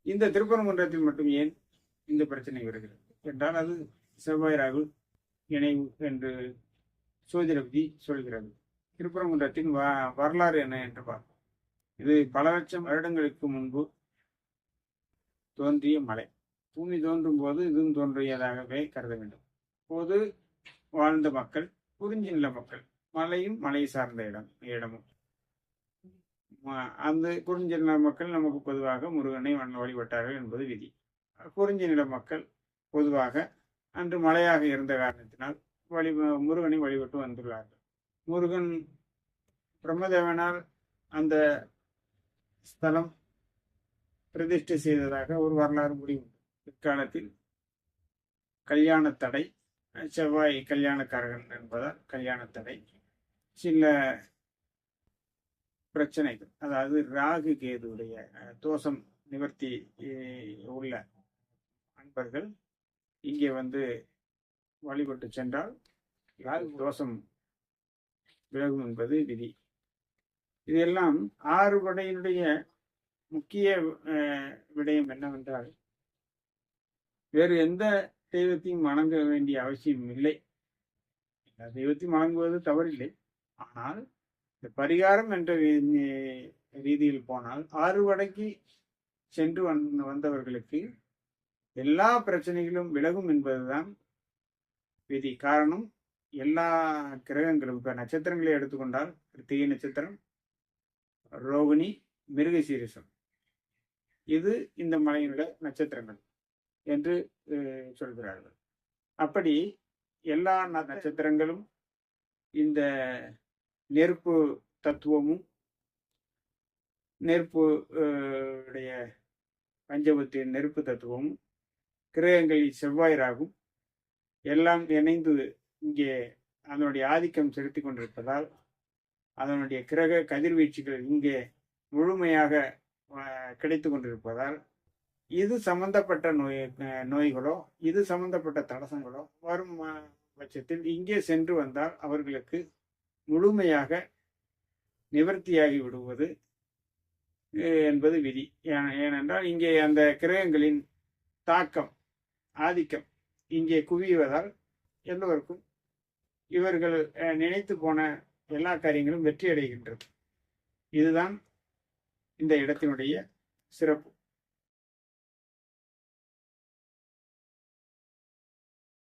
இந்த திருப்பரங்குன்றத்தில் மட்டும் ஏன் இந்த பிரச்சனை வருகிறது என்றால், அது செவ்வாய் ராகு இணைவு என்று சோதிட விதி சொல்கிறது. திருப்பரங்குன்றத்தின் வரலாறு என்ன என்று பார்ப்போம். இது பல லட்சம் வருடங்களுக்கு முன்பு தோன்றிய மலை. பூமி தோன்றும் போது இதுவும் தோன்றியதாகவே கருத வேண்டும். போது வாழ்ந்த மக்கள் குறிஞ்சி நில மக்கள், மலையும் மலை சார்ந்த இடமும். அந்த குறிஞ்சி நில மக்கள் நமக்கு பொதுவாக முருகனை வழிபட்டார்கள் என்பது விதி. குறிஞ்சி நில மக்கள் பொதுவாக அன்று மலையாக இருந்த காரணத்தினால் முருகனை வழிபட்டு வந்துள்ளார்கள். முருகன் பிரம்மதேவனால் அந்த ஸ்தலம் பிரதிஷ்டை செய்ததாக ஒரு வரலாறு முடிவு. பிற்காலத்தில் கல்யாண தடை, செவ்வாய் கல்யாணக்காரகன் என்பதால் கல்யாண தடை, சில பிரச்சனைகள், அதாவது ராகு கேதுடைய தோஷம் நிவர்த்தி உள்ள அன்பர்கள் இங்கே வந்து வழிபட்டு சென்றால் ராகு தோஷம் விலகும் என்பது விதி. இதெல்லாம் ஆறுபடையினுடைய முக்கிய விடயம் என்னவென்றால், வேறு எந்த தெய்வத்தையும் வணங்க வேண்டிய அவசியம் இல்லை. எல்லா தெய்வத்தையும் வணங்குவது தவறில்லை. ஆனால் இந்த பரிகாரம் என்ற ரீதியில் போனால், ஆறுபடைக்கு சென்று வந்தவர்களுக்கு எல்லா பிரச்சனைகளும் விலகும் என்பதுதான் விதி. காரணம், எல்லா கிரகங்களும், இப்ப நட்சத்திரங்களை எடுத்துக்கொண்டால் கிருத்திகை நட்சத்திரம், ரோகிணி, மிருகசீரிசம், இது இந்த மலையினுடைய நட்சத்திரங்கள் என்று சொல்கிறார்கள். அப்படி எல்லா நட்சத்திரங்களும் இந்த நெருப்பு தத்துவமும், நெருப்பு உடைய பஞ்சபத்தின் நெருப்பு தத்துவமும், கிரகங்களில் செவ்வாய் ராகும் எல்லாம் இணைந்து இங்கே அதனுடைய ஆதிக்கம் செலுத்தி கொண்டிருப்பதால், அதனுடைய கிரக கதிர்வீச்சுகள் இங்கே முழுமையாக கிடைத்து கொண்டிருப்பதால், இது சம்பந்தப்பட்ட நோய்களோ இது சம்பந்தப்பட்ட தடசங்களோ வரும் பட்சத்தில் இங்கே சென்று வந்தால் அவர்களுக்கு முழுமையாக நிவர்த்தியாகி விடுவது என்பது விதி. ஏனென்றால் இங்கே அந்த கிரகங்களின் தாக்கம், ஆதிக்கம் இங்கே குவிவதால் எல்லோருக்கும் இவர்கள் நினைத்து போன எல்லா காரியங்களும் வெற்றி அடைகின்றது. இதுதான் இந்த இடத்தினுடைய சிறப்பு.